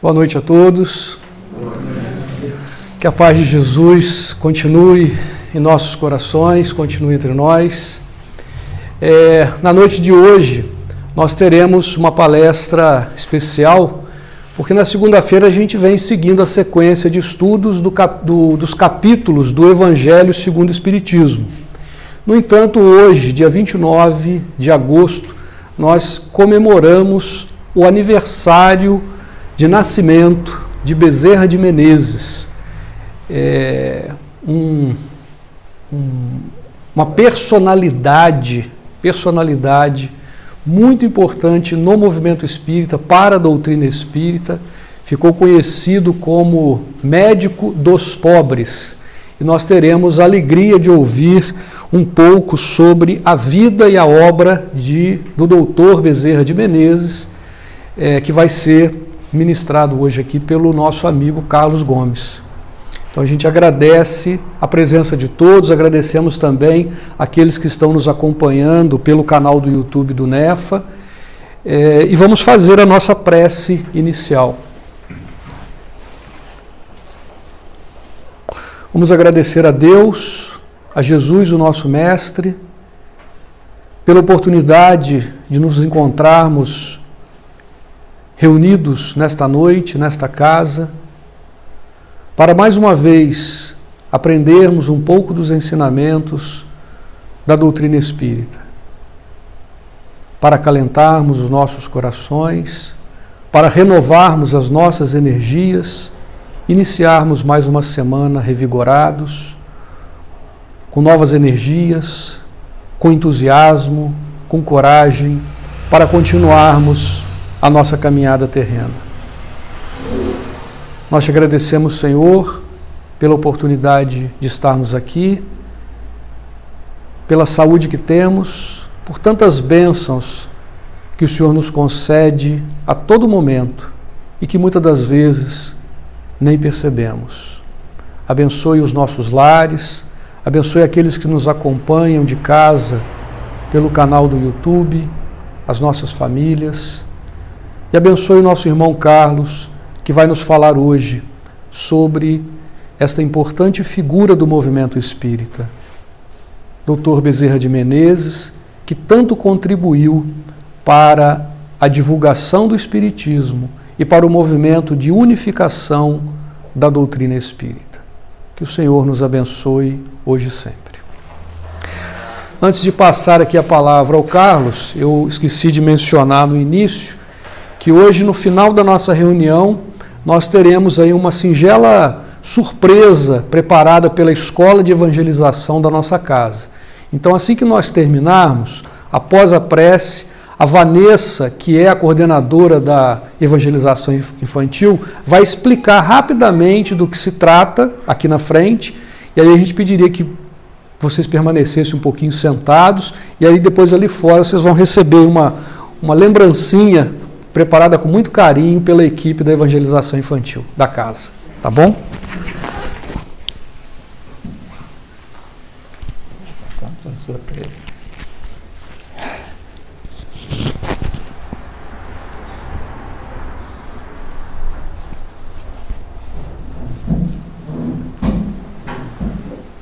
Boa noite a todos. Que a paz de Jesus continue em nossos corações, continue entre nós. Na noite de hoje, nós teremos uma palestra especial, porque na segunda-feira a gente vem seguindo a sequência de estudos dos capítulos do Evangelho segundo o Espiritismo. No entanto, hoje, dia 29 de agosto, nós comemoramos o aniversário de nascimento de Bezerra de Menezes, uma personalidade muito importante no movimento espírita, para a doutrina espírita. Ficou conhecido como médico dos pobres, e nós teremos a alegria de ouvir um pouco sobre a vida e a obra do doutor Bezerra de Menezes, que vai ser ministrado hoje aqui pelo nosso amigo Carlos Gomes. Então a gente agradece a presença de todos, agradecemos também aqueles que estão nos acompanhando pelo canal do YouTube do NEFA, e vamos fazer a nossa prece inicial. Vamos agradecer a Deus, a Jesus, o nosso Mestre, pela oportunidade de nos encontrarmos reunidos nesta noite, nesta casa, para mais uma vez aprendermos um pouco dos ensinamentos da doutrina espírita, para acalentarmos os nossos corações, para renovarmos as nossas energias, iniciarmos mais uma semana revigorados, com novas energias, com entusiasmo, com coragem, para continuarmos a nossa caminhada terrena. Nós te agradecemos, Senhor, pela oportunidade de estarmos aqui, pela saúde que temos, por tantas bênçãos que o Senhor nos concede a todo momento e que muitas das vezes nem percebemos. Abençoe os nossos lares, abençoe aqueles que nos acompanham de casa pelo canal do YouTube, as nossas famílias. E abençoe o nosso irmão Carlos, que vai nos falar hoje sobre esta importante figura do movimento espírita, Dr. Bezerra de Menezes, que tanto contribuiu para a divulgação do espiritismo e para o movimento de unificação da doutrina espírita. Que o Senhor nos abençoe hoje e sempre. Antes de passar aqui a palavra ao Carlos, eu esqueci de mencionar no início que hoje, no final da nossa reunião, nós teremos aí uma singela surpresa preparada pela Escola de Evangelização da nossa casa. Então, assim que nós terminarmos, após a prece, a Vanessa, que é a coordenadora da evangelização infantil, vai explicar rapidamente do que se trata aqui na frente, e aí a gente pediria que vocês permanecessem um pouquinho sentados, e aí depois ali fora vocês vão receber uma lembrancinha preparada com muito carinho pela equipe da evangelização infantil da casa. Tá bom?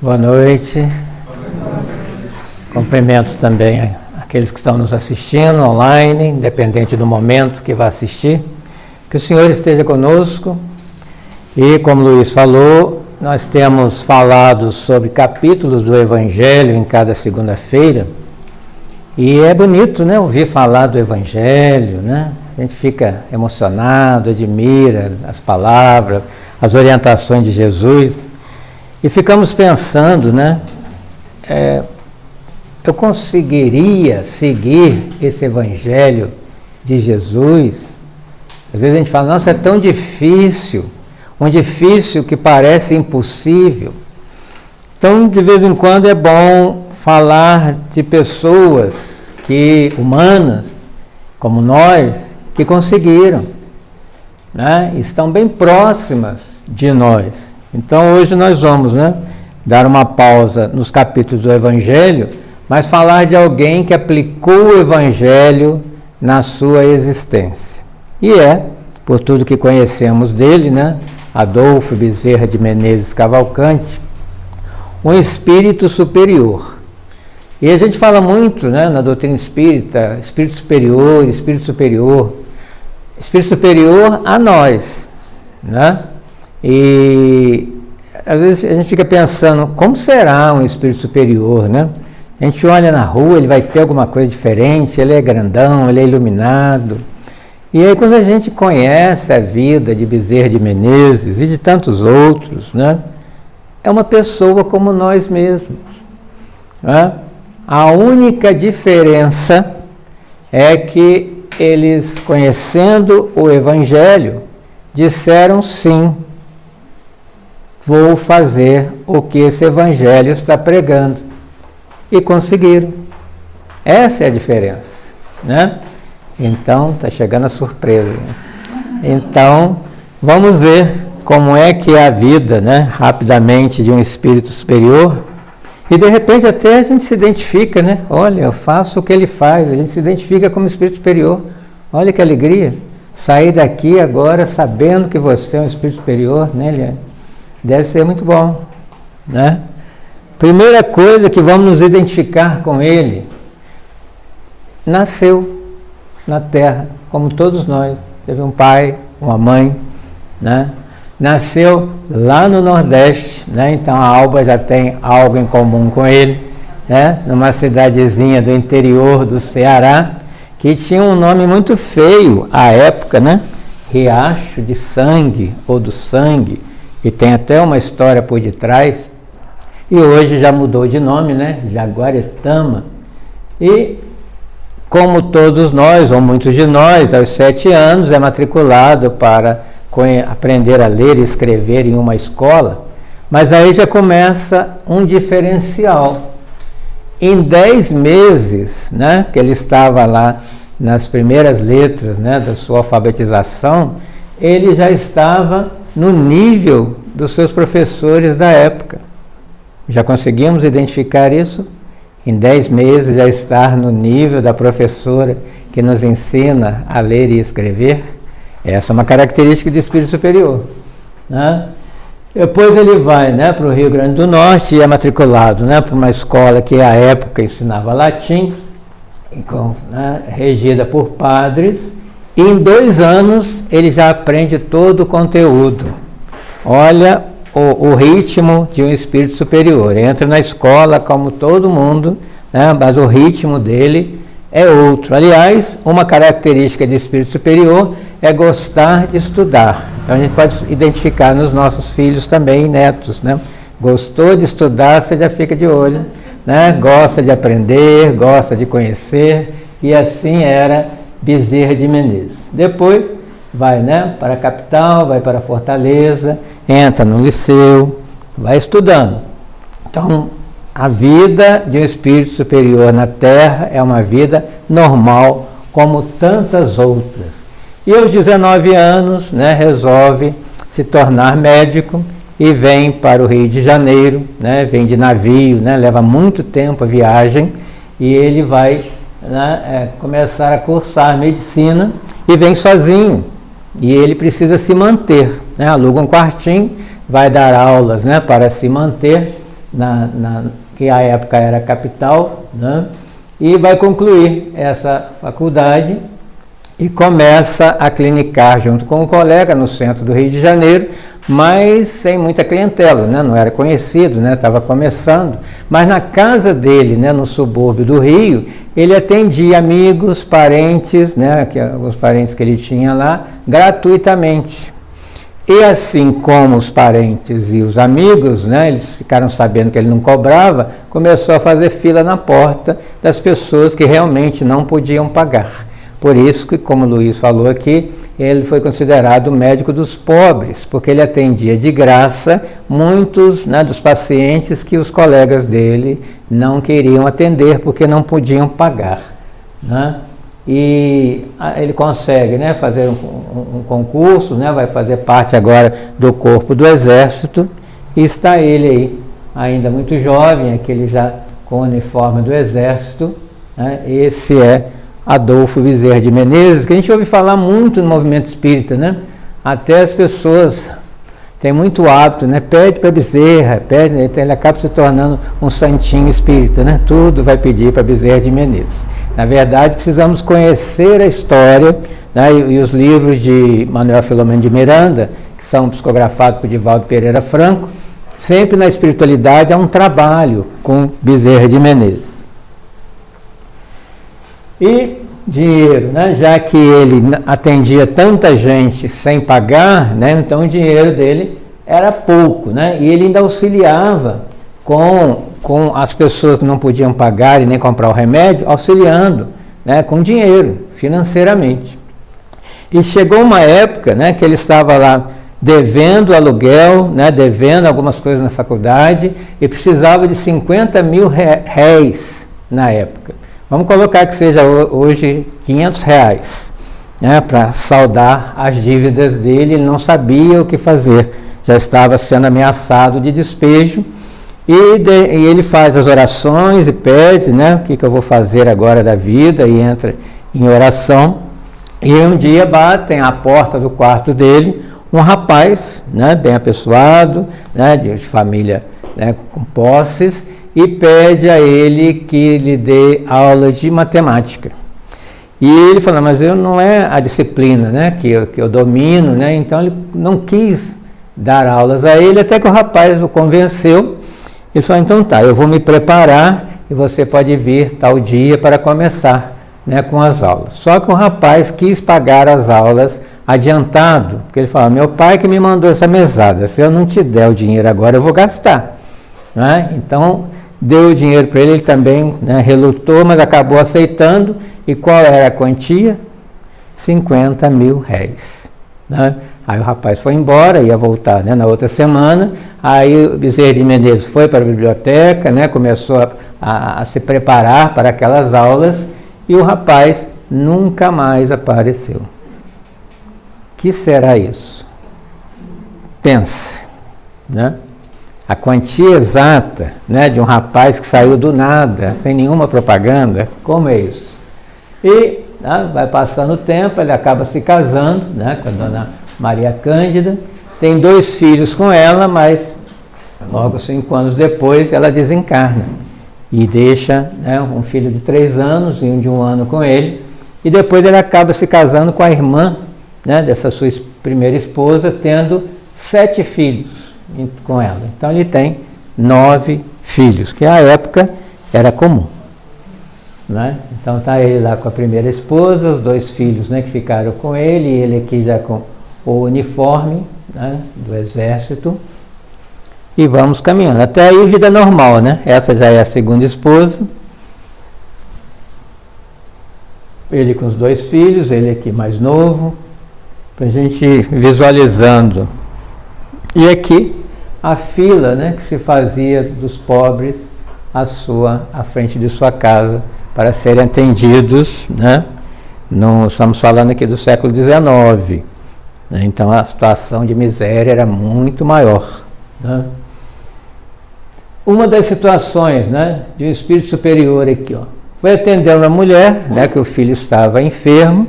Boa noite. Cumprimento também aqueles que estão nos assistindo online, independente do momento que vai assistir. Que o Senhor esteja conosco. E, como o Luiz falou, nós temos falado sobre capítulos do Evangelho em cada segunda-feira. E é bonito, né, ouvir falar do Evangelho, né? A gente fica emocionado, admira as palavras, as orientações de Jesus. E ficamos pensando, né? Eu conseguiria seguir esse Evangelho de Jesus? Às vezes a gente fala, nossa, é tão difícil, um difícil que parece impossível. Então, de vez em quando é bom falar de pessoas humanas, como nós, que conseguiram, né? Estão bem próximas de nós. Então, hoje nós vamos, né, dar uma pausa nos capítulos do Evangelho, mas falar de alguém que aplicou o Evangelho na sua existência. E é por tudo que conhecemos dele, né? Adolfo Bezerra de Menezes Cavalcante, um espírito superior. E a gente fala muito, né, na doutrina espírita, espírito superior a nós, né? E às vezes a gente fica pensando, como será um espírito superior, né? A gente olha na rua, ele vai ter alguma coisa diferente, ele é grandão, ele é iluminado. E aí quando a gente conhece a vida de Bezerra de Menezes e de tantos outros, né? É uma pessoa como nós mesmos, né? A única diferença é que eles, conhecendo o Evangelho, disseram sim, vou fazer o que esse Evangelho está pregando. E conseguiram. Essa é a diferença, né? Então, está chegando a surpresa. Então, vamos ver como é que é a vida, né, rapidamente, de um espírito superior. E de repente até a gente se identifica, né? Olha, eu faço o que ele faz, a gente se identifica como espírito superior. Olha que alegria, sair daqui agora sabendo que você é um espírito superior, né, Eliane? Deve ser muito bom, né? Primeira coisa que vamos nos identificar com ele, nasceu na Terra, como todos nós. Teve um pai, uma mãe, né? Nasceu lá no Nordeste, né? Então a Alba já tem algo em comum com ele, né? Numa cidadezinha do interior do Ceará, que tinha um nome muito feio à época, né? Riacho de Sangue, ou do Sangue, e tem até uma história por detrás, e hoje já mudou de nome, né? Jaguaretama. E como todos nós, ou muitos de nós, aos 7 anos é matriculado para aprender a ler e escrever em uma escola, mas aí já começa um diferencial. Em 10 meses, né, que ele estava lá nas primeiras letras, né, da sua alfabetização, ele já estava no nível dos seus professores da época. Já conseguimos identificar isso? Em 10 meses já estar no nível da professora que nos ensina a ler e escrever? Essa é uma característica de espírito superior, né? Depois ele vai, né, para o Rio Grande do Norte e é matriculado, né, para uma escola que à época ensinava latim, né, regida por padres, e em 2 anos ele já aprende todo o conteúdo. Olha o ritmo de um espírito superior. Entra na escola como todo mundo, né, mas o ritmo dele é outro. Aliás, uma característica de espírito superior é gostar de estudar. Então a gente pode identificar nos nossos filhos também, netos, né? Gostou de estudar, você já fica de olho, né? Gosta de aprender, gosta de conhecer, e assim era Bezerra de Menezes. Depois vai, né, para a capital, vai para Fortaleza, entra no liceu, vai estudando. Então, a vida de um espírito superior na Terra é uma vida normal, como tantas outras. E aos 19 anos, né, resolve se tornar médico e vem para o Rio de Janeiro, né, vem de navio, né, leva muito tempo a viagem, e ele vai, né, começar a cursar medicina e vem sozinho. E ele precisa se manter, né, aluga um quartinho, vai dar aulas, né, para se manter, que à época era a capital, né, e vai concluir essa faculdade e começa a clinicar junto com um colega no centro do Rio de Janeiro, mas sem muita clientela, né? Não era conhecido, né? Estava começando, mas na casa dele, né, no subúrbio do Rio, ele atendia amigos, parentes, né, os parentes que ele tinha lá, gratuitamente. E assim como os parentes e os amigos, né, eles ficaram sabendo que ele não cobrava, começou a fazer fila na porta das pessoas que realmente não podiam pagar. Por isso que, como o Luiz falou aqui, ele foi considerado o médico dos pobres, porque ele atendia de graça muitos, né, dos pacientes que os colegas dele não queriam atender porque não podiam pagar, né? E ele consegue, né, fazer um concurso, né, vai fazer parte agora do corpo do Exército, e está ele aí, ainda muito jovem, aquele já com o uniforme do Exército, né? Esse é Adolfo Bezerra de Menezes, que a gente ouve falar muito no movimento espírita, né? Até as pessoas têm muito hábito, né? Pede para Bezerra, pede, então ele acaba se tornando um santinho espírita, né? Tudo vai pedir para Bezerra de Menezes. Na verdade, precisamos conhecer a história, né? E os livros de Manuel Filomeno de Miranda, que são psicografados por Divaldo Pereira Franco, sempre na espiritualidade há um trabalho com Bezerra de Menezes. E dinheiro, né? Já que ele atendia tanta gente sem pagar, né? Então o dinheiro dele era pouco, né? E ele ainda auxiliava com as pessoas que não podiam pagar e nem comprar o remédio, auxiliando, né? Com dinheiro, financeiramente. E chegou uma época, né? Que ele estava lá devendo aluguel, né? Devendo algumas coisas na faculdade e precisava de 50 mil réis na época. Vamos colocar que seja hoje 500 reais, né, para saldar as dívidas dele. Ele não sabia o que fazer, já estava sendo ameaçado de despejo, e ele faz as orações e pede, né, o que eu vou fazer agora da vida, e entra em oração. E um dia batem à porta do quarto dele um rapaz, né, bem apessoado, né, de família, né, com posses, e pede a ele que lhe dê aulas de matemática. E ele falou, mas eu não é a disciplina, né, que eu domino, né, então ele não quis dar aulas a ele, até que o rapaz o convenceu. Ele falou, então tá, eu vou me preparar e você pode vir tal dia para começar, né, com as aulas. Só que o rapaz quis pagar as aulas adiantado, porque ele falou, meu pai que me mandou essa mesada, se eu não te der o dinheiro agora eu vou gastar, né? Então deu o dinheiro para ele, ele também, né, relutou, mas acabou aceitando. E qual era a quantia? 50 mil réis. Né? Aí o rapaz foi embora, ia voltar, né, na outra semana. Aí o Bezerra de Menezes foi para a biblioteca, né, começou a se preparar para aquelas aulas, e o rapaz nunca mais apareceu. Que será isso? Pense, né? A quantia exata, né, de um rapaz que saiu do nada, sem nenhuma propaganda, como é isso? E, né, vai passando o tempo, ele acaba se casando, né, com a dona Maria Cândida, tem 2 filhos com ela, mas logo 5 anos depois ela desencarna e deixa, né, um filho de 3 anos e um de 1 ano com ele, e depois ele acaba se casando com a irmã, né, dessa sua primeira esposa, tendo 7 filhos com ela. Então ele tem 9 filhos, que à época era comum, né? Então está ele lá com a primeira esposa, os 2 filhos, né, que ficaram com ele, e ele aqui já com o uniforme, né, do exército, e vamos caminhando. Até aí vida normal, né? Essa já é a segunda esposa, ele com os 2 filhos, ele aqui mais novo, para a gente ir visualizando. E aqui a fila, né, que se fazia dos pobres à frente de sua casa para serem atendidos, né? Não estamos falando aqui do século XIX, né? Então a situação de miséria era muito maior, né? Uma das situações, né, de um espírito superior aqui, ó, foi atender uma mulher, né, que o filho estava enfermo.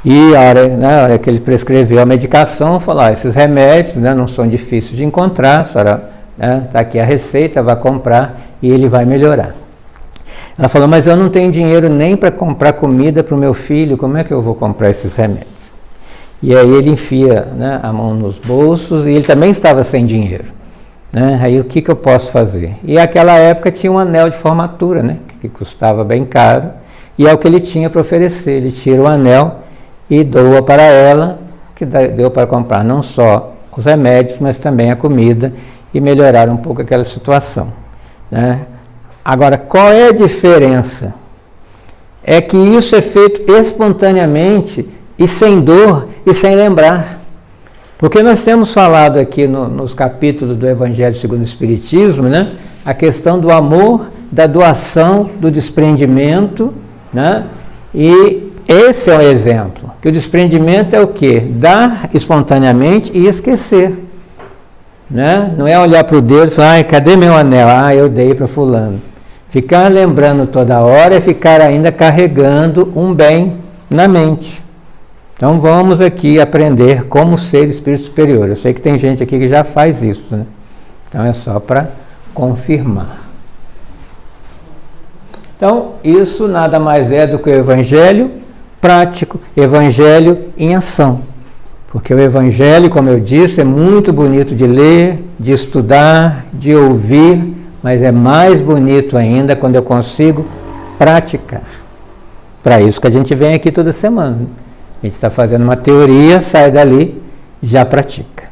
E a hora que ele prescreveu a medicação, falou, esses remédios, né, não são difíceis de encontrar, a senhora, né, está aqui a receita, vai comprar e ele vai melhorar. Ela falou, mas eu não tenho dinheiro nem para comprar comida para o meu filho, como é que eu vou comprar esses remédios? E aí ele enfia, né, a mão nos bolsos, e ele também estava sem dinheiro, né? Aí o que eu posso fazer? E naquela época tinha um anel de formatura, né, que custava bem caro, e é o que ele tinha para oferecer. Ele tira o anel e doa para ela, que deu para comprar não só os remédios, mas também a comida, e melhorar um pouco aquela situação, né? Agora, qual é a diferença? É que isso é feito espontaneamente e sem dor e sem lembrar. Porque nós temos falado aqui nos capítulos do Evangelho segundo o Espiritismo, né, a questão do amor, da doação, do desprendimento, né? E esse é o exemplo, que o desprendimento é o quê? Dar espontaneamente e esquecer, né? Não é olhar para o dedo e falar, ai, cadê meu anel? Ah, eu dei para fulano. Ficar lembrando toda hora é ficar ainda carregando um bem na mente. Então vamos aqui aprender como ser espírito superior. Eu sei que tem gente aqui que já faz isso, né? Então é só para confirmar. Então isso nada mais é do que o evangelho prático, evangelho em ação. Porque o evangelho, como eu disse, é muito bonito de ler, de estudar, de ouvir, mas é mais bonito ainda quando eu consigo praticar. Para isso que a gente vem aqui toda semana. A gente está fazendo uma teoria, sai dali, já pratica.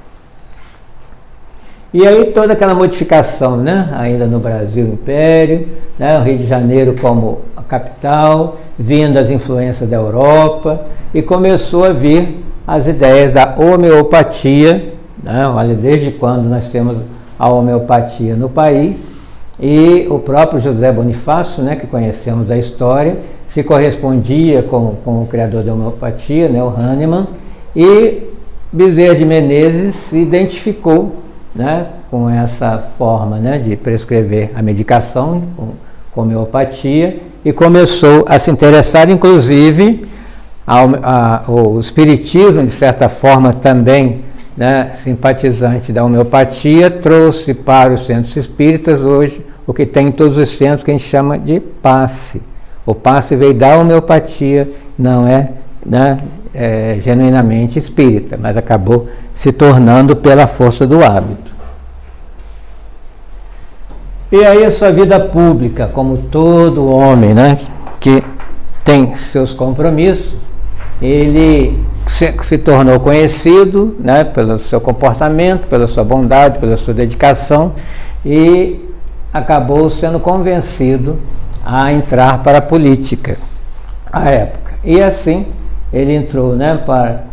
E aí toda aquela modificação, né? Ainda no Brasil Império, né? O Rio de Janeiro como a capital, vindo as influências da Europa, e começou a vir as ideias da homeopatia, né? Olha, desde quando nós temos a homeopatia no país, e o próprio José Bonifácio, né, que conhecemos da história, se correspondia com o criador da homeopatia, né, o Hahnemann, e Bezerra de Menezes se identificou, né, com essa forma, né, de prescrever a medicação com homeopatia, e começou a se interessar, inclusive, o espiritismo, de certa forma, também, né, simpatizante da homeopatia, trouxe para os centros espíritas hoje o que tem em todos os centros, que a gente chama de passe. O passe veio da homeopatia, não é, né, genuinamente espírita, mas acabou se tornando pela força do hábito. E aí a sua vida pública, como todo homem, né, que tem seus compromissos, ele se tornou conhecido, né, pelo seu comportamento, pela sua bondade, pela sua dedicação, e acabou sendo convencido a entrar para a política à época. E assim ele entrou, né,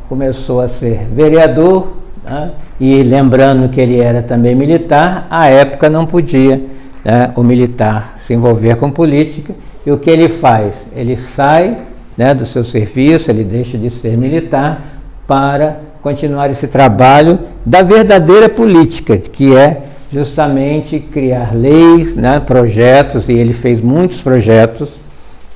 começou a ser vereador, né, e lembrando que ele era também militar, à época não podia, né, o militar se envolver com política, e o que ele faz? Ele sai, né, do seu serviço, ele deixa de ser militar para continuar esse trabalho da verdadeira política, que é justamente criar leis, né, projetos, e ele fez muitos projetos,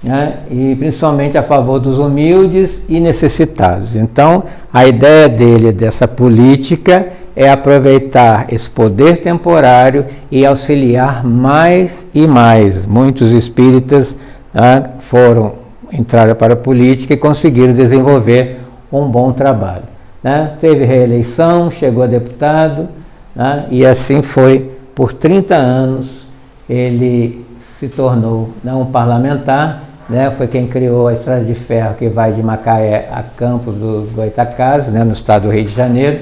né, e principalmente a favor dos humildes e necessitados. Então, a ideia dele, dessa política, é aproveitar esse poder temporário e auxiliar mais e mais. Muitos espíritas, né, entraram para a política e conseguiram desenvolver um bom trabalho, né? Teve reeleição, chegou a deputado, né, e assim foi por 30 anos. Ele se tornou, né, um parlamentar, né, foi quem criou a estrada de ferro que vai de Macaé a Campos dos Goytacazes, né, no estado do Rio de Janeiro.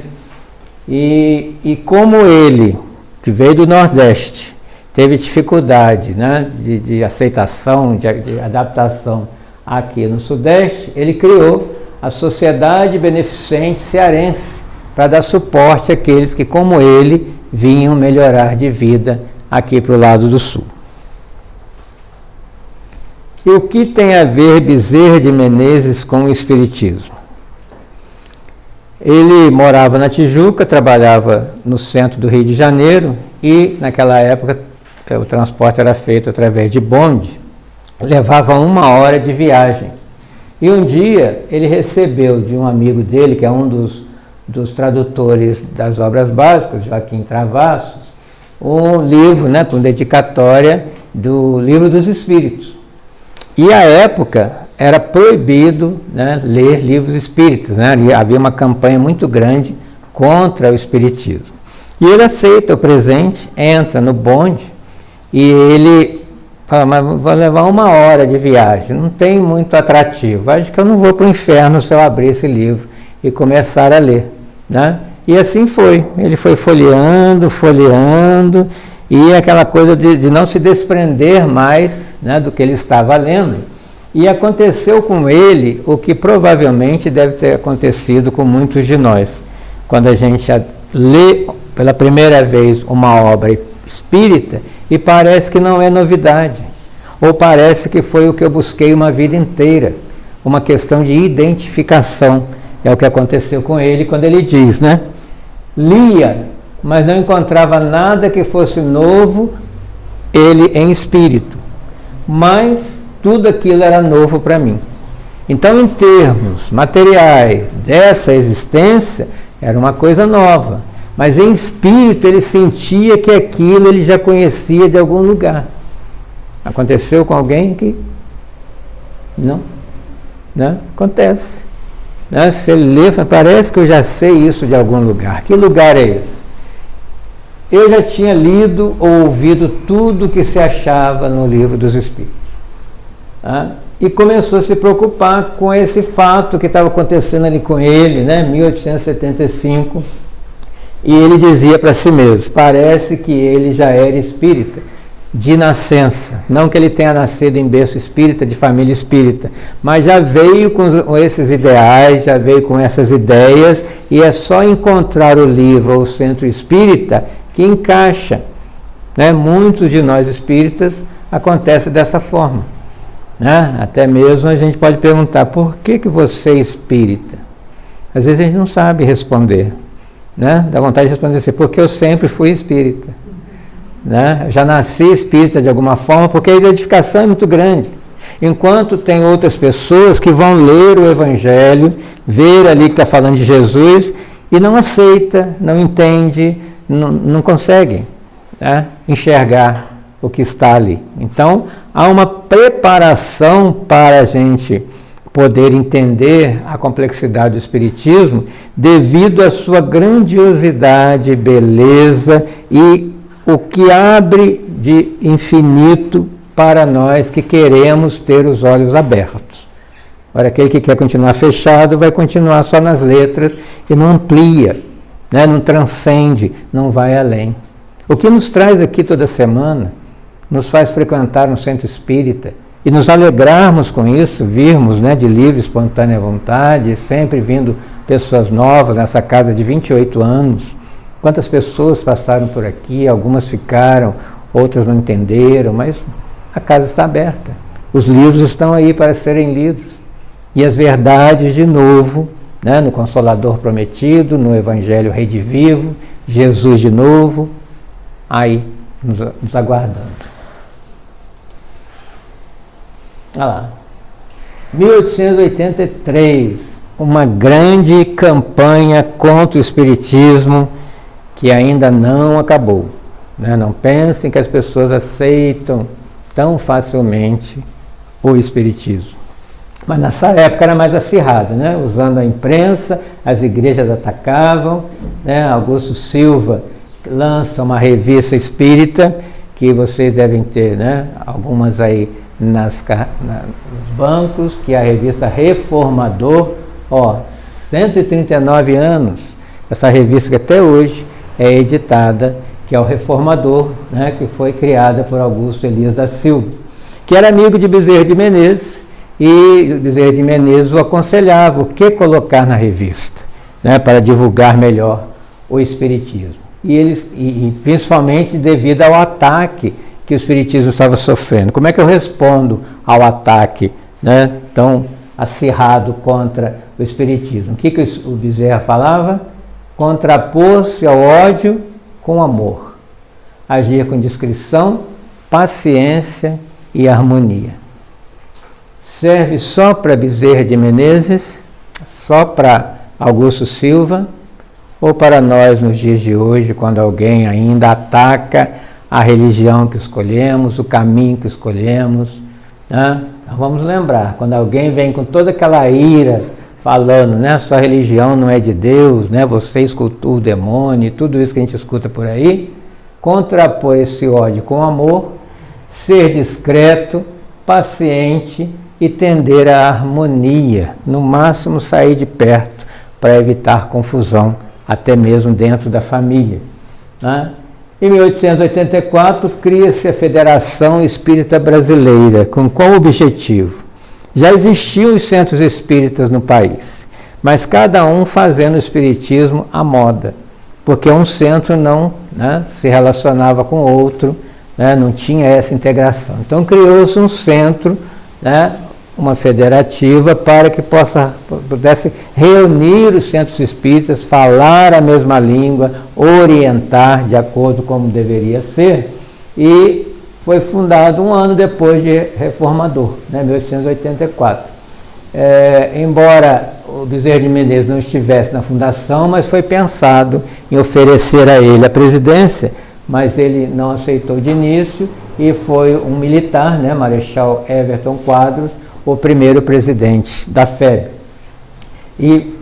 E como ele, que veio do Nordeste, teve dificuldade, né, de aceitação, de adaptação aqui no Sudeste, ele criou a Sociedade Beneficente Cearense para dar suporte àqueles que, como ele, vinham melhorar de vida aqui para o lado do Sul. E o que tem a ver Bezerra de Menezes com o Espiritismo? Ele morava na Tijuca, trabalhava no centro do Rio de Janeiro, e naquela época o transporte era feito através de bonde, levava 1 hora de viagem. E um dia ele recebeu de um amigo dele, que é um dos tradutores das obras básicas, Joaquim Travassos, um livro, né, com dedicatória do Livro dos Espíritos. E à época era proibido, né, ler livros espíritas, né? Havia uma campanha muito grande contra o espiritismo. E ele aceita o presente, entra no bonde, e ele fala: mas vou levar 1 hora de viagem, não tem muito atrativo, acho que eu não vou para o inferno se eu abrir esse livro e começar a ler, né? E assim foi, ele foi folheando, e aquela coisa de não se desprender mais, né, do que ele estava lendo. E aconteceu com ele o que provavelmente deve ter acontecido com muitos de nós. Quando a gente lê pela primeira vez uma obra espírita e parece que não é novidade, ou parece que foi o que eu busquei uma vida inteira, uma questão de identificação. É o que aconteceu com ele quando ele diz, né? Lia, mas não encontrava nada que fosse novo, ele em espírito. mas tudo aquilo era novo para mim. Então, em termos materiais dessa existência, era uma coisa nova, mas em espírito ele sentia que aquilo ele já conhecia de algum lugar. Aconteceu com alguém que não, né? Acontece, né? Você lê, parece que eu já sei isso de algum lugar. Que lugar é esse? Eu já tinha lido ou ouvido tudo que se achava no livro dos Espíritos, tá? E começou a se preocupar com esse fato que estava acontecendo ali com ele, né? 1875, e ele dizia para si mesmo, parece que ele já era espírita de nascença, não que ele tenha nascido em berço espírita, de família espírita, mas já veio com esses ideais, já veio com essas ideias, e é só encontrar o livro ou o centro espírita que encaixa, né? Muitos de nós espíritas acontece dessa forma, né? Até mesmo a gente pode perguntar, por que você é espírita? Às vezes a gente não sabe responder, né? Dá vontade de responder assim, porque eu sempre fui espírita, né? Eu já nasci espírita de alguma forma, porque a identificação é muito grande. Enquanto tem outras pessoas que vão ler o Evangelho, ver ali que está falando de Jesus, e não aceita, não entende, não consegue, né, enxergar o que está ali. Então, há uma preparação para a gente poder entender a complexidade do Espiritismo devido à sua grandiosidade, beleza e o que abre de infinito para nós que queremos ter os olhos abertos. Agora, aquele que quer continuar fechado vai continuar só nas letras e não amplia, né? Não transcende, não vai além. O que nos traz aqui toda semana, nos faz frequentar um centro espírita e nos alegrarmos com isso, virmos, né, de livre, espontânea vontade, sempre vindo pessoas novas nessa casa de 28 anos. Quantas pessoas passaram por aqui, algumas ficaram, outras não entenderam, mas a casa está aberta. Os livros estão aí para serem lidos. E as verdades, de novo, né, no Consolador Prometido, no Evangelho Redivivo, Jesus de novo, aí nos aguardando. Olha lá, 1883, uma grande campanha contra o Espiritismo que ainda não acabou, né? Não pensem que as pessoas aceitam tão facilmente o Espiritismo. Mas nessa época era mais acirrado, né? Usando a imprensa, as igrejas atacavam, né? Augusto Silva lança uma revista espírita, que vocês devem ter, né, algumas aí nos bancos, que é a revista Reformador, 139 anos, essa revista que até hoje é editada, que é o Reformador, né, que foi criada por Augusto Elias da Silva, que era amigo de Bezerra de Menezes, e Bezerra de Menezes o aconselhava o que colocar na revista, né, para divulgar melhor o Espiritismo. E principalmente devido ao ataque que o Espiritismo estava sofrendo. Como é que eu respondo ao ataque, né, tão acirrado contra o Espiritismo? O que o Bezerra falava? Contrapor-se ao ódio com amor, agir com discrição, paciência e harmonia. Serve só para Bezerra de Menezes, só para Augusto Silva, ou para nós nos dias de hoje, quando alguém ainda ataca a religião que escolhemos, o caminho que escolhemos, né? Então vamos lembrar, quando alguém vem com toda aquela ira, falando, né, sua religião não é de Deus, né, você escultua o demônio, tudo isso que a gente escuta por aí, contrapor esse ódio com amor, ser discreto, paciente e tender à harmonia, no máximo sair de perto para evitar confusão, até mesmo dentro da família, né? Em 1884, cria-se a Federação Espírita Brasileira. Com qual objetivo? Já existiam os centros espíritas no país, mas cada um fazendo o espiritismo à moda, porque um centro não, né, se relacionava com o outro, né, não tinha essa integração. Então criou-se um centro, né, uma federativa, para que pudesse reunir os centros espíritas, falar a mesma língua, orientar de acordo como deveria ser, e foi fundado um ano depois de Reformador, né, 1884. Embora o Bezerra de Menezes não estivesse na fundação, mas foi pensado em oferecer a ele a presidência, mas ele não aceitou de início e foi um militar, né, Marechal Everton Quadros, o primeiro presidente da FEB. E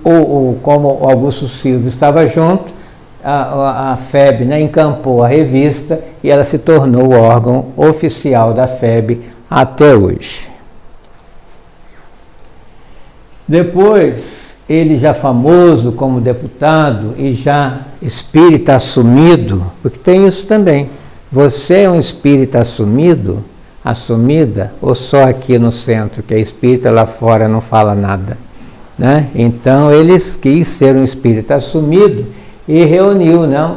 como o Augusto Silva estava junto, a FEB, né, encampou a revista e ela se tornou o órgão oficial da FEB até hoje. Depois, ele já famoso como deputado e já espírita assumido, porque tem isso também. Você é um espírita assumido, assumida, ou só aqui no centro, que é espírita, lá fora não fala nada, né? Então, ele quis ser um espírita assumido e reuniu, né,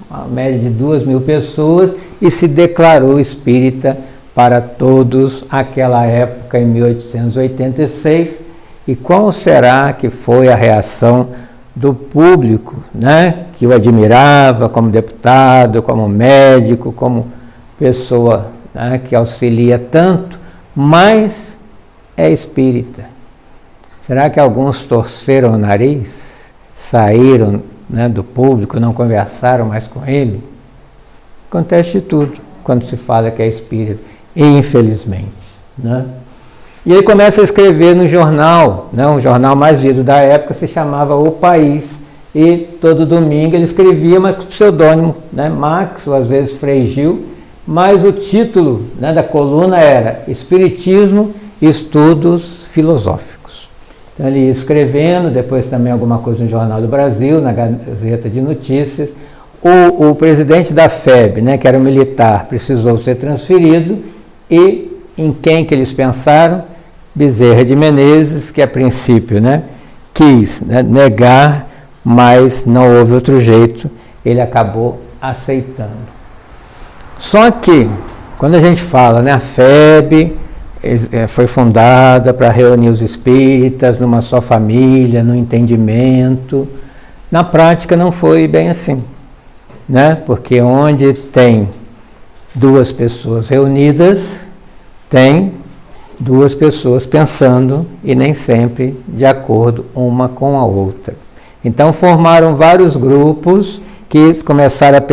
a média de 2.000 pessoas e se declarou espírita para todos aquela época, em 1886. E qual será que foi a reação do público, né, que o admirava como deputado, como médico, como pessoa, né, que auxilia tanto, mas é espírita? Será que alguns torceram o nariz, saíram, né, do público, não conversaram mais com ele? Acontece de tudo quando se fala que é espírita, infelizmente, né? E ele começa a escrever no jornal, né, um jornal mais lido da época, se chamava O País, e todo domingo ele escrevia, mas com pseudônimo, né, Max, ou às vezes Frei Gil, mas o título, né, da coluna era Espiritismo e Estudos Filosóficos. Então ele ia escrevendo, depois também alguma coisa no Jornal do Brasil, na Gazeta de Notícias. O presidente da FEB, né, que era um militar, precisou ser transferido, e em quem que eles pensaram? Bezerra de Menezes, que a princípio, né, quis, né, negar, mas não houve outro jeito, ele acabou aceitando. Só que, quando a gente fala, né, a FEB foi fundada para reunir os espíritas numa só família, no entendimento, na prática não foi bem assim, né, porque onde tem duas pessoas reunidas, tem duas pessoas pensando e nem sempre de acordo uma com a outra. Então formaram vários grupos que começaram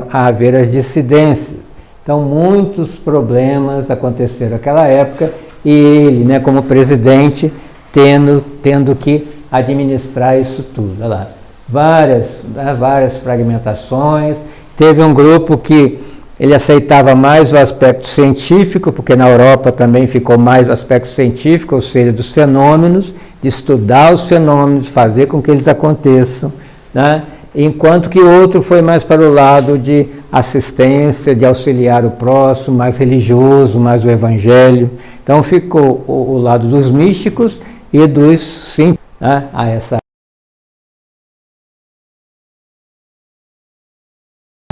a haver as dissidências. Então muitos problemas aconteceram naquela época e ele, né, como presidente, tendo que administrar isso tudo. Olha lá, várias fragmentações. Teve um grupo que ele aceitava mais o aspecto científico, porque na Europa também ficou mais o aspecto científico, ou seja, dos fenômenos, de estudar os fenômenos, fazer com que eles aconteçam, né? Enquanto que outro foi mais para o lado de assistência, de auxiliar o próximo, mais religioso, mais o evangelho. Então ficou o lado dos místicos e dos simples, né, a essa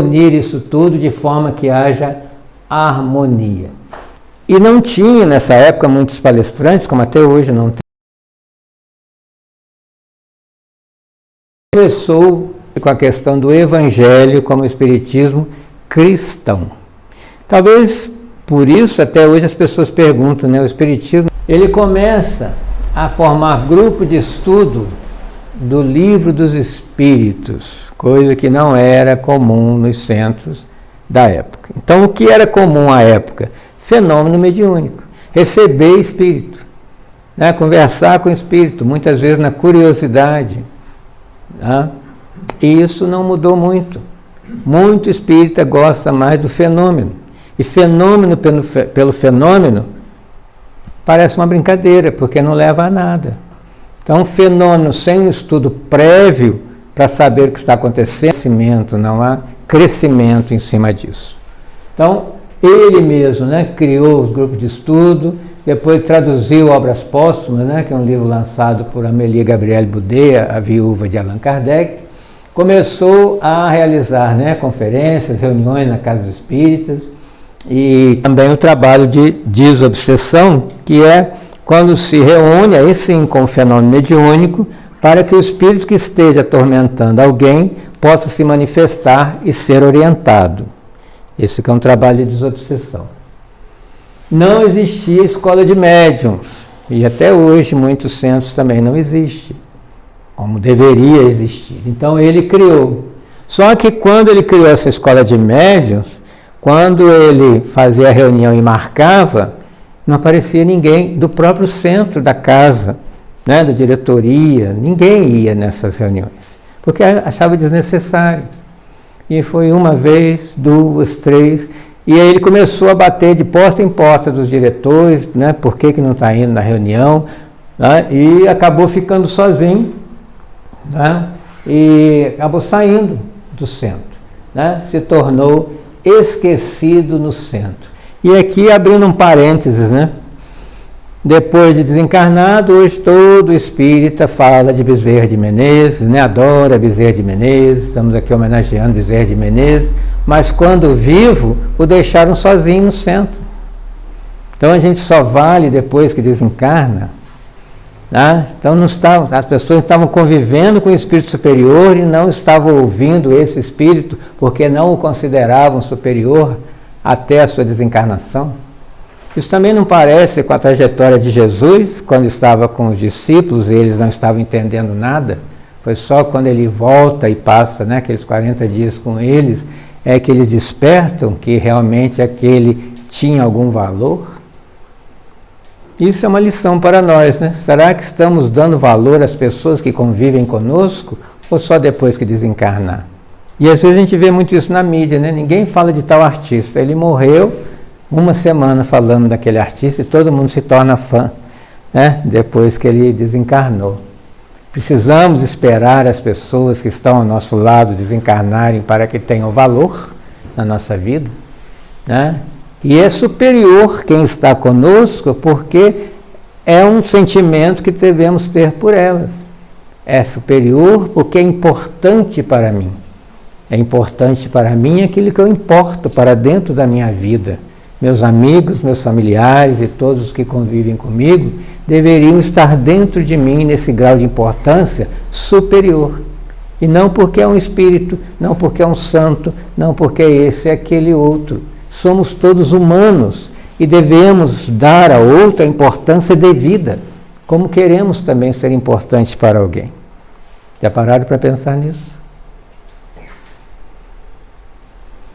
unir isso tudo de forma que haja harmonia. E não tinha nessa época muitos palestrantes, como até hoje não tem. Começou com a questão do evangelho como espiritismo cristão. Talvez por isso até hoje as pessoas perguntam, né, o espiritismo, ele começa a formar grupo de estudo do Livro dos Espíritos, coisa que não era comum nos centros da época. Então, o que era comum à época? Fenômeno mediúnico, receber espírito, né? Conversar com o espírito, muitas vezes na curiosidade, né? E isso não mudou muito. Muito espírita gosta mais do fenômeno. E fenômeno pelo fenômeno parece uma brincadeira, porque não leva a nada. Então, um fenômeno sem um estudo prévio para saber o que está acontecendo, não há crescimento em cima disso. Então, ele mesmo, né, criou os grupos de estudo, depois traduziu Obras Póstumas, né, que é um livro lançado por Amélie Gabrielle Boudet, a viúva de Allan Kardec. Começou a realizar, né, conferências, reuniões na Casa dos Espíritas, e também o trabalho de desobsessão, que é quando se reúne, aí sim, com o fenômeno mediúnico, para que o espírito que esteja atormentando alguém possa se manifestar e ser orientado. Esse que é um trabalho de desobsessão. Não existia escola de médiuns, e até hoje muitos centros também não existe, como deveria existir. Então ele criou. Só que quando ele criou essa escola de médiuns, quando ele fazia a reunião e marcava, não aparecia ninguém do próprio centro da casa, né, da diretoria, ninguém ia nessas reuniões, porque achava desnecessário. E foi uma vez, duas, três, e aí ele começou a bater de porta em porta dos diretores, né, por que não está indo na reunião, né, e acabou ficando sozinho, né, e acabou saindo do centro, né, se tornou esquecido no centro. E aqui, abrindo um parênteses, né, depois de desencarnado, hoje todo espírita fala de Bezerra de Menezes, né, adora Bezerra de Menezes, estamos aqui homenageando Bezerra de Menezes, mas quando vivo, o deixaram sozinho no centro. Então a gente só vale depois que desencarna, né? Então não estavam, as pessoas estavam convivendo com o espírito superior e não estavam ouvindo esse espírito porque não o consideravam superior até a sua desencarnação. Isso também não parece com a trajetória de Jesus, quando estava com os discípulos e eles não estavam entendendo nada. Foi só quando ele volta e passa, né, aqueles 40 dias com eles, é que eles despertam que realmente aquele tinha algum valor. Isso é uma lição para nós, né? Será que estamos dando valor às pessoas que convivem conosco ou só depois que desencarnar? E às vezes a gente vê muito isso na mídia, né? Ninguém fala de tal artista, ele morreu, uma semana falando daquele artista e todo mundo se torna fã, né, depois que ele desencarnou. Precisamos esperar as pessoas que estão ao nosso lado desencarnarem para que tenham valor na nossa vida, né? E é superior quem está conosco porque é um sentimento que devemos ter por elas. É superior porque é importante para mim. É importante para mim aquilo que eu importo para dentro da minha vida. Meus amigos, meus familiares e todos os que convivem comigo deveriam estar dentro de mim nesse grau de importância superior. E não porque é um espírito, não porque é um santo, não porque esse é aquele outro. Somos todos humanos e devemos dar a outra importância devida, como queremos também ser importantes para alguém. Já pararam para pensar nisso?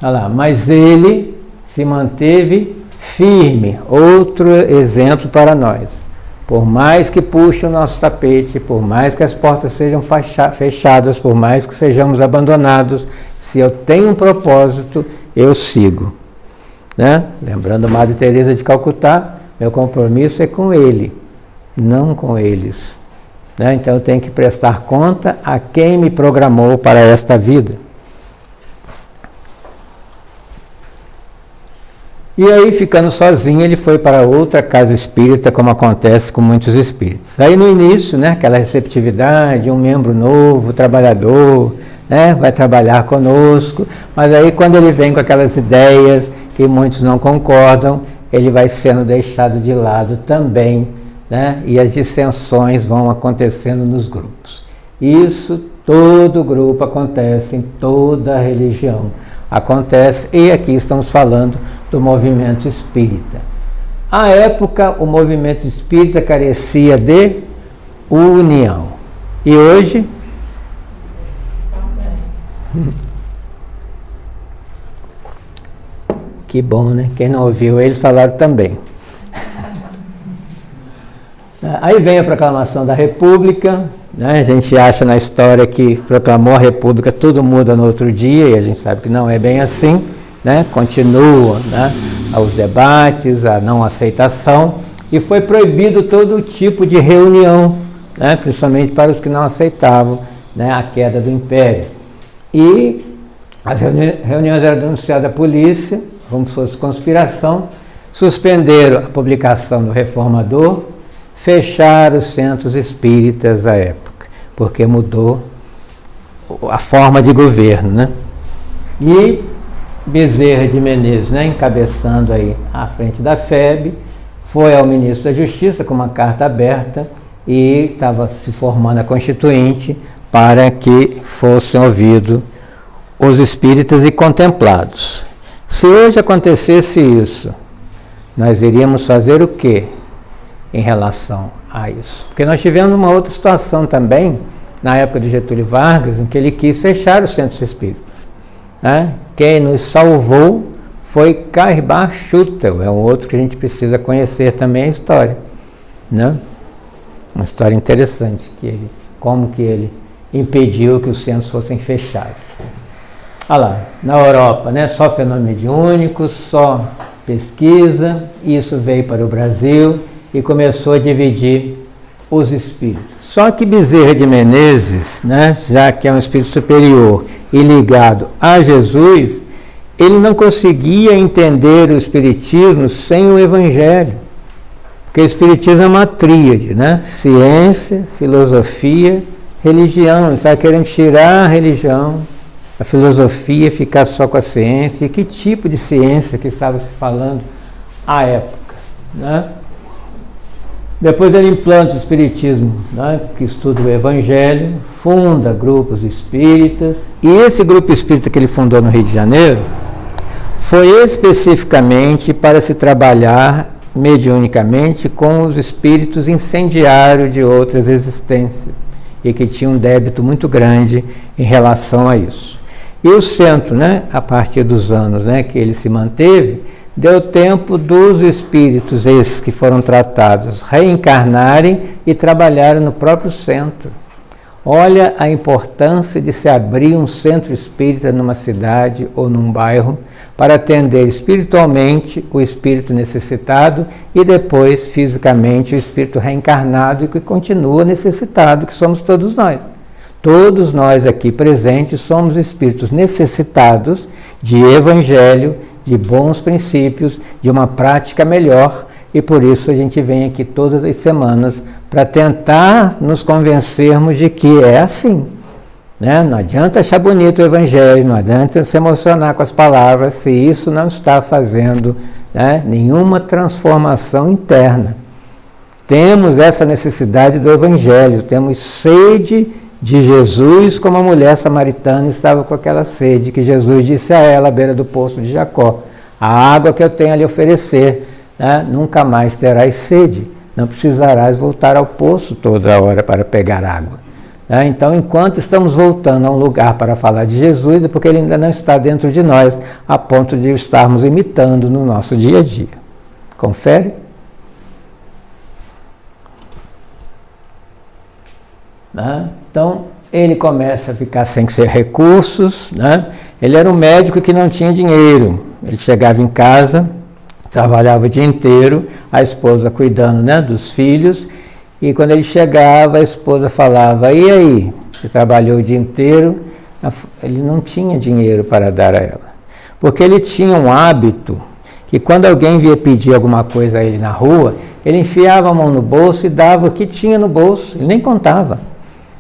Olha lá, mas ele se manteve firme, outro exemplo para nós. Por mais que puxe o nosso tapete, por mais que as portas sejam fechadas, por mais que sejamos abandonados, se eu tenho um propósito, eu sigo. Né? Lembrando a Madre Teresa de Calcutá, meu compromisso é com ele, não com eles. Né? Então eu tenho que prestar conta a quem me programou para esta vida. E aí, ficando sozinho, ele foi para outra casa espírita, como acontece com muitos espíritos. Aí no início, né, aquela receptividade, um membro novo, trabalhador, né, vai trabalhar conosco, mas aí quando ele vem com aquelas ideias que muitos não concordam, ele vai sendo deixado de lado também, né, e as dissensões vão acontecendo nos grupos. Isso, todo grupo acontece, em toda religião acontece, e aqui estamos falando do movimento espírita. À época, o movimento espírita carecia de união. E hoje? Que bom, né? Quem não ouviu, eles falaram também. Aí vem a proclamação da República, né? A gente acha na história que proclamou a República, tudo muda no outro dia, e a gente sabe que não é bem assim. Né, continuam, né, os debates, a não aceitação, e foi proibido todo tipo de reunião, né, principalmente para os que não aceitavam, né, a queda do Império. E as reuniões eram denunciadas à polícia, como se fosse conspiração, suspenderam a publicação do Reformador, fecharam os centros espíritas à época, porque mudou a forma de governo, né? E Bezerra de Menezes, né, encabeçando aí à frente da FEB, foi ao ministro da Justiça com uma carta aberta e estava se formando a Constituinte para que fossem ouvidos os espíritas e contemplados. Se hoje acontecesse isso, nós iríamos fazer o quê em relação a isso? Porque nós tivemos uma outra situação também, na época de Getúlio Vargas, em que ele quis fechar os centros espíritas. Né? Quem nos salvou foi Cairbar Schutel, é um outro que a gente precisa conhecer também a história. Né? Uma história interessante, como que ele impediu que os centros fossem fechados. Olha lá, na Europa, né, só fenômeno mediúnico, só pesquisa, isso veio para o Brasil e começou a dividir os espíritos. Só que Bezerra de Menezes, né, já que é um espírito superior e ligado a Jesus, ele não conseguia entender o espiritismo sem o evangelho. Porque o espiritismo é uma tríade, né? Ciência, filosofia, religião. Ele está querendo tirar a religião, a filosofia, ficar só com a ciência. E que tipo de ciência que estava se falando à época, né? Depois ele implanta o espiritismo, né, que estuda o evangelho, funda grupos espíritas. E esse grupo espírita que ele fundou no Rio de Janeiro foi especificamente para se trabalhar mediunicamente com os espíritos incendiários de outras existências e que tinham um débito muito grande em relação a isso. E o centro, né, a partir dos anos, né, que ele se manteve, deu tempo dos espíritos, esses que foram tratados, reencarnarem e trabalharem no próprio centro. Olha a importância de se abrir um centro espírita numa cidade ou num bairro para atender espiritualmente o espírito necessitado e depois fisicamente o espírito reencarnado e que continua necessitado, que somos todos nós. Todos nós aqui presentes somos espíritos necessitados de evangelho, de bons princípios, de uma prática melhor, e por isso a gente vem aqui todas as semanas para tentar nos convencermos de que é assim. Né? Não adianta achar bonito o evangelho, não adianta se emocionar com as palavras, se isso não está fazendo, né, nenhuma transformação interna. Temos essa necessidade do evangelho, temos sede de Jesus, como a mulher samaritana estava com aquela sede, que Jesus disse a ela à beira do poço de Jacó: a água que eu tenho a lhe oferecer, né, nunca mais terás sede, não precisarás voltar ao poço toda hora para pegar água. Então, enquanto estamos voltando a um lugar para falar de Jesus, é porque ele ainda não está dentro de nós, a ponto de estarmos imitando no nosso dia a dia. Confere? Então, ele começa a ficar sem recursos, né? Ele era um médico que não tinha dinheiro, ele chegava em casa, trabalhava o dia inteiro, a esposa cuidando, né, dos filhos, e quando ele chegava, a esposa falava: e aí, você trabalhou o dia inteiro? Ele não tinha dinheiro para dar a ela, porque ele tinha um hábito que quando alguém via pedir alguma coisa a ele na rua, ele enfiava a mão no bolso e dava o que tinha no bolso, ele nem contava.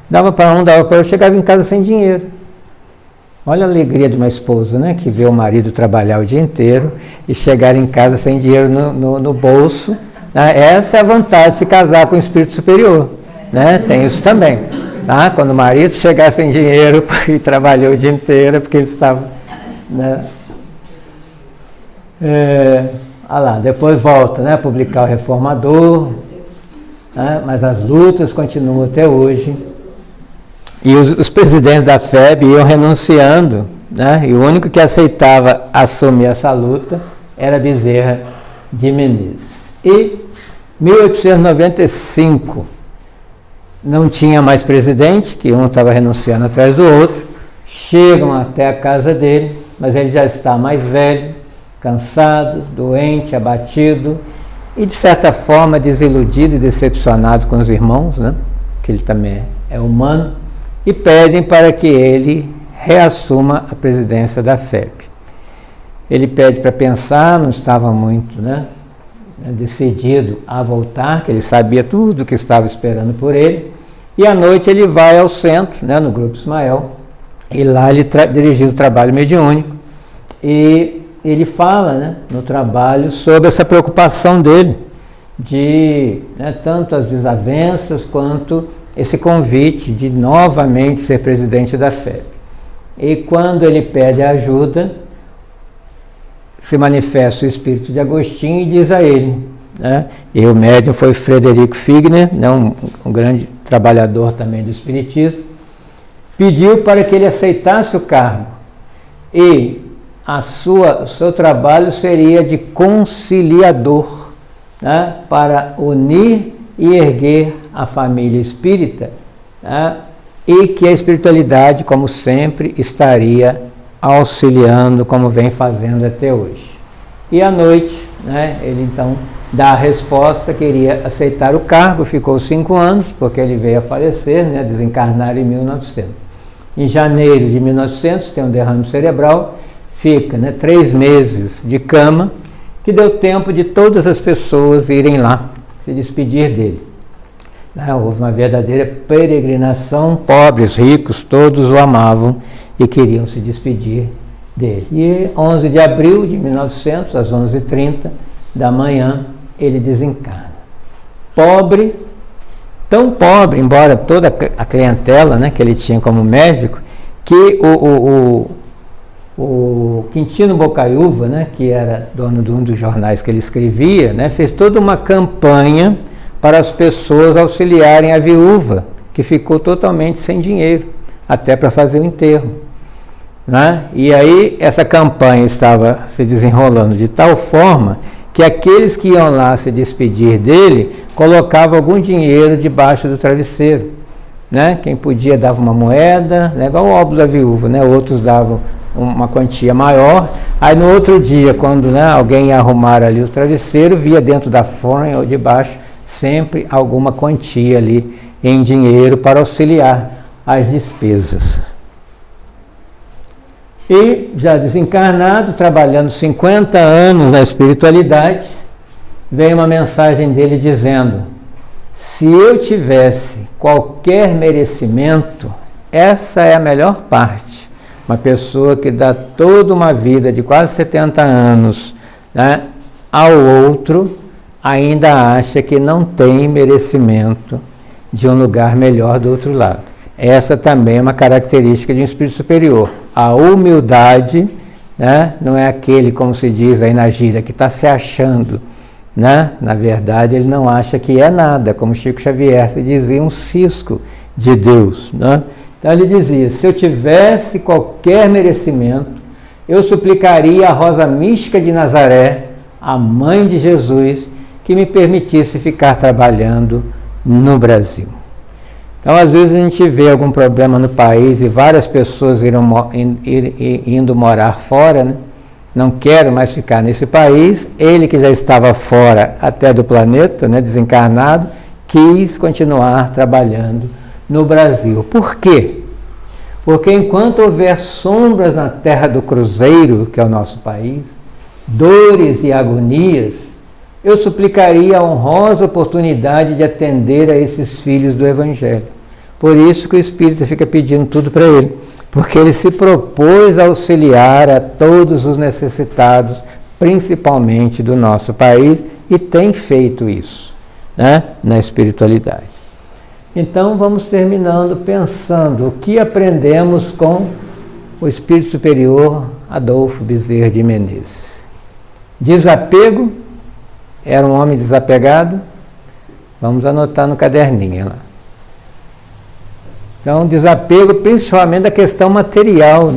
Dava para um, dava para outro, chegava em casa sem dinheiro. Olha a alegria de uma esposa, né, que vê o marido trabalhar o dia inteiro e chegar em casa sem dinheiro no bolso. Né? Essa é a vantagem de se casar com um espírito superior. Né? Tem isso também. Tá? Quando o marido chegar sem dinheiro e trabalhou o dia inteiro, porque ele estava... Né? Olha lá, depois volta, né, a publicar o Reformador, né? Mas as lutas continuam até hoje. E os presidentes da FEB iam renunciando, né? E o único que aceitava assumir essa luta era Bezerra de Menezes. E 1895, não tinha mais presidente, que um estava renunciando atrás do outro, chegam até a casa dele, mas ele já está mais velho, cansado, doente, abatido e de certa forma desiludido e decepcionado com os irmãos, né? Que ele também é humano, e pedem para que ele reassuma a presidência da FEB. Ele pede para pensar, não estava muito, né, decidido a voltar, que ele sabia tudo o que estava esperando por ele, e à noite ele vai ao centro, né, no Grupo Ismael, e lá ele dirigiu o trabalho mediúnico, e ele fala, né, no trabalho sobre essa preocupação dele, de tanto as desavenças quanto esse convite de novamente ser presidente da FEB. E quando ele pede ajuda, se manifesta o espírito de Agostinho e diz a ele, e o médium foi Frederico Figner, um grande trabalhador também do espiritismo, pediu para que ele aceitasse o cargo e o seu trabalho seria de conciliador, para unir e erguer a família espírita, e que a espiritualidade, como sempre, estaria auxiliando, como vem fazendo até hoje. E à noite, ele então dá a resposta, queria aceitar o cargo, ficou 5 anos, porque ele veio a falecer, desencarnar em 1900. Em janeiro de 1900, tem um derrame cerebral, fica 3 meses de cama, que deu tempo de todas as pessoas irem lá se despedir dele. Houve uma verdadeira peregrinação, pobres, ricos, todos o amavam e queriam se despedir dele. E 11 de abril de 1900, às 11h30 da manhã, ele desencarna. Pobre, tão pobre, embora toda a clientela que ele tinha como médico, que o Quintino Bocaiúva, que era dono de um dos jornais que ele escrevia, fez toda uma campanha para as pessoas auxiliarem a viúva, que ficou totalmente sem dinheiro, até para fazer o enterro. E aí essa campanha estava se desenrolando de tal forma que aqueles que iam lá se despedir dele colocavam algum dinheiro debaixo do travesseiro. Quem podia dava uma moeda, igual o óbito da viúva, outros davam uma quantia maior. Aí no outro dia, quando alguém ia arrumar ali o travesseiro, via dentro da fronha ou debaixo sempre alguma quantia ali em dinheiro para auxiliar as despesas. E já desencarnado, trabalhando 50 anos na espiritualidade, veio uma mensagem dele dizendo: se eu tivesse qualquer merecimento, essa é a melhor parte. Uma pessoa que dá toda uma vida de quase 70 anos ao outro, ainda acha que não tem merecimento de um lugar melhor do outro lado. Essa também é uma característica de um espírito superior. A humildade, não é aquele, como se diz aí na gíria, que está se achando. Na verdade, ele não acha que é nada, como Chico Xavier se dizia, um cisco de Deus. Então ele dizia, se eu tivesse qualquer merecimento, eu suplicaria a Rosa Mística de Nazaré, a mãe de Jesus, que me permitisse ficar trabalhando no Brasil. Então, às vezes a gente vê algum problema no país e várias pessoas indo morar fora, não quero mais ficar nesse país. Ele que já estava fora até do planeta, desencarnado, quis continuar trabalhando no Brasil. Por quê? Porque enquanto houver sombras na terra do cruzeiro, que é o nosso país, dores e agonias, eu suplicaria a honrosa oportunidade de atender a esses filhos do Evangelho. Por isso que o Espírito fica pedindo tudo para ele, porque ele se propôs a auxiliar a todos os necessitados, principalmente do nosso país, e tem feito isso, na espiritualidade. Então vamos terminando pensando o que aprendemos com o Espírito Superior Adolfo Bezerra de Menezes. Desapego, era um homem desapegado, vamos anotar no caderninho lá. Então, desapego principalmente da questão material,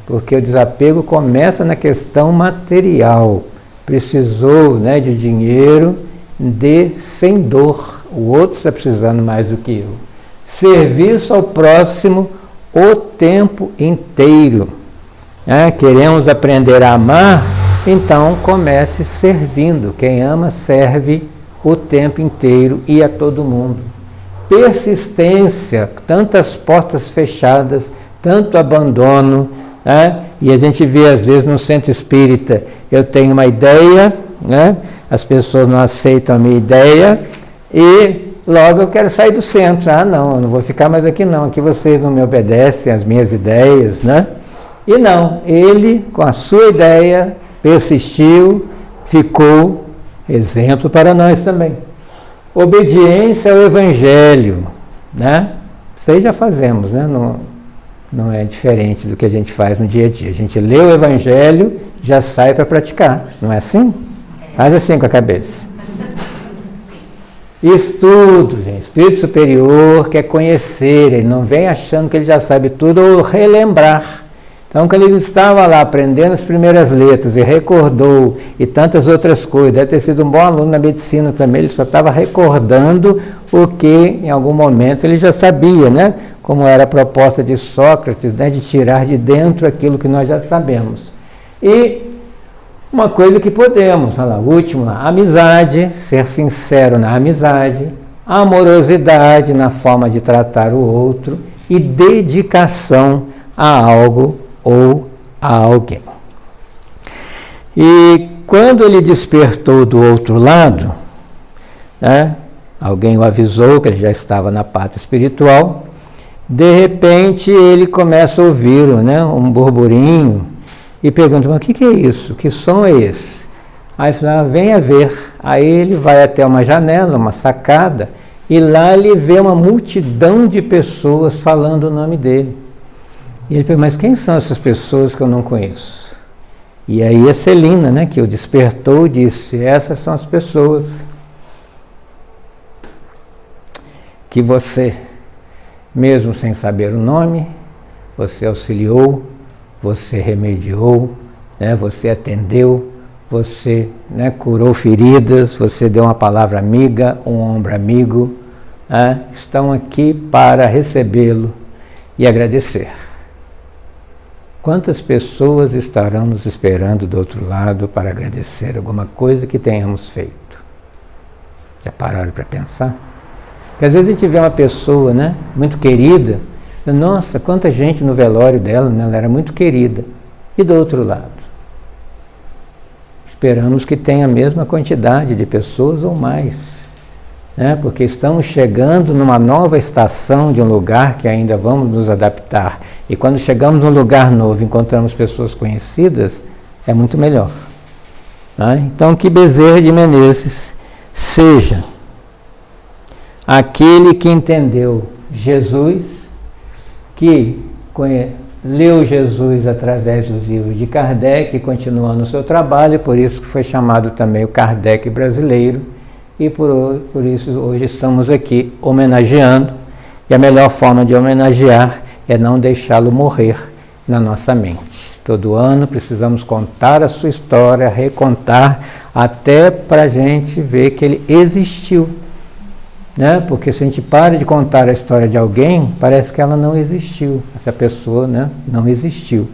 porque o desapego começa na questão material. Precisou de dinheiro, sem dor. O outro está precisando mais do que eu. Serviço ao próximo o tempo inteiro. Queremos aprender a amar, então comece servindo. Quem ama, serve o tempo inteiro e a todo mundo. Persistência, tantas portas fechadas, tanto abandono, e a gente vê às vezes no centro espírita, eu tenho uma ideia, as pessoas não aceitam a minha ideia e logo eu quero sair do centro. Não, eu não vou ficar mais aqui não, aqui vocês não me obedecem às minhas ideias, E não, ele com a sua ideia persistiu, ficou Exemplo para nós também. Obediência ao Evangelho, né? Isso aí já fazemos, né? Não é diferente do que a gente faz no dia a dia. A gente lê o Evangelho, já sai para praticar, não é assim? Faz assim com a cabeça. Estudo, gente. Espírito superior quer conhecer, ele não vem achando que ele já sabe tudo ou relembrar. Então, quando ele estava lá aprendendo as primeiras letras e recordou e tantas outras coisas, deve ter sido um bom aluno na medicina também, ele só estava recordando o que em algum momento ele já sabia, né? Como era a proposta de Sócrates, né? De tirar de dentro aquilo que nós já sabemos. E uma coisa que podemos, olha lá, o último lá, amizade, ser sincero na amizade, amorosidade na forma de tratar o outro e dedicação a algo ou a alguém. E quando ele despertou do outro lado, né, alguém o avisou que ele já estava na pátria espiritual, de repente ele começa a ouvir, né, um burburinho e pergunta, mas o que é isso? Que som é esse? Aí ele fala, venha ver. Aí ele vai até uma janela, uma sacada, e lá ele vê uma multidão de pessoas falando o nome dele. E ele pergunta, mas quem são essas pessoas que eu não conheço? E aí a Celina, né, que o despertou, disse, essas são as pessoas que você, mesmo sem saber o nome, você auxiliou, você remediou, né, você atendeu, você, né, curou feridas, você deu uma palavra amiga, um ombro amigo, né, estão aqui para recebê-lo e agradecer. Quantas pessoas estarão nos esperando do outro lado para agradecer alguma coisa que tenhamos feito? Já pararam para pensar? Porque às vezes a gente vê uma pessoa, né, muito querida, nossa, quanta gente no velório dela, né, ela era muito querida. E do outro lado? Esperamos que tenha a mesma quantidade de pessoas ou mais, né, porque estamos chegando numa nova estação de um lugar que ainda vamos nos adaptar. E quando chegamos num lugar novo, encontramos pessoas conhecidas, é muito melhor. Né? Então, que Bezerra de Menezes seja aquele que entendeu Jesus, que leu Jesus através dos livros de Kardec, continuando o seu trabalho, por isso que foi chamado também o Kardec brasileiro, e por isso hoje estamos aqui homenageando, e a melhor forma de homenagear é não deixá-lo morrer na nossa mente. Todo ano precisamos contar a sua história, recontar, até para a gente ver que ele existiu. Né? Porque se a gente para de contar a história de alguém, parece que ela não existiu. Essa pessoa, né, não existiu.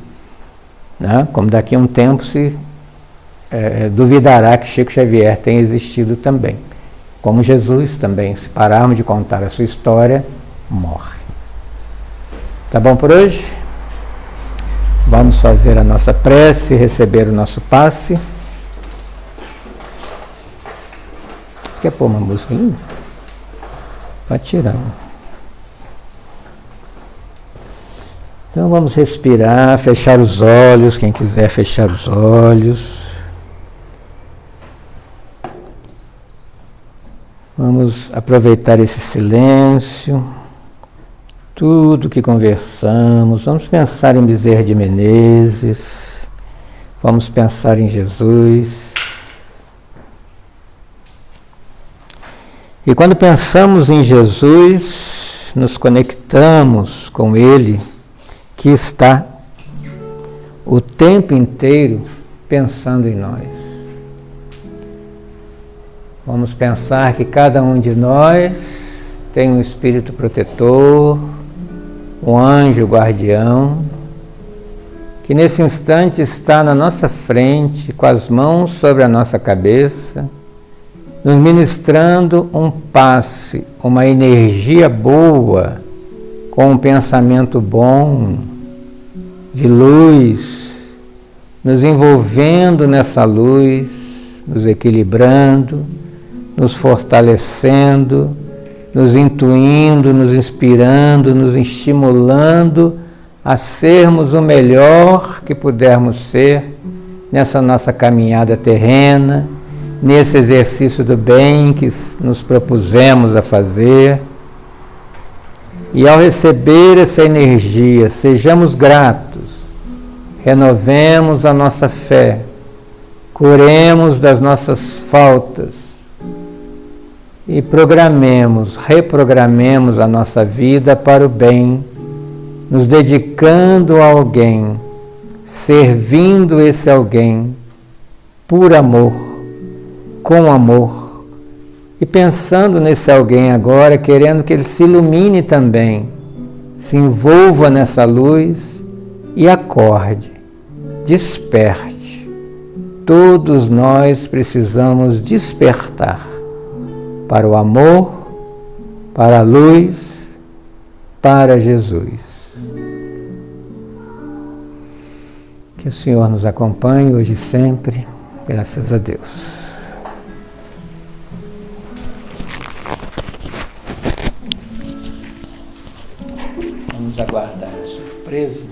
Né? Como daqui a um tempo se duvidará que Chico Xavier tenha existido também. Como Jesus também, se pararmos de contar a sua história, morre. Tá bom por hoje? Vamos fazer a nossa prece, receber o nosso passe. Você quer pôr uma música linda? Pode tirar. Então vamos respirar, fechar os olhos, quem quiser fechar os olhos. Vamos aproveitar esse silêncio. Tudo que conversamos, vamos pensar em Bezerra de Menezes, vamos pensar em Jesus. E quando pensamos em Jesus, nos conectamos com Ele, que está o tempo inteiro pensando em nós. Vamos pensar que cada um de nós tem um espírito protetor, um anjo guardião, que nesse instante está na nossa frente, com as mãos sobre a nossa cabeça, nos ministrando um passe, uma energia boa, com um pensamento bom, de luz, nos envolvendo nessa luz, nos equilibrando, nos fortalecendo, nos intuindo, nos inspirando, nos estimulando a sermos o melhor que pudermos ser nessa nossa caminhada terrena nesse exercício do bem que nos propusemos a fazer. E ao receber essa energia, sejamos gratos, renovemos a nossa fé, curemos das nossas faltas e reprogramemos a nossa vida para o bem, nos dedicando a alguém, servindo esse alguém por amor, com amor, e pensando nesse alguém agora, querendo que ele se ilumine também, se envolva nessa luz e acorde, desperte. Todos nós precisamos despertar para o amor, para a luz, para Jesus. Que o Senhor nos acompanhe hoje e sempre, graças a Deus. Vamos aguardar a surpresa.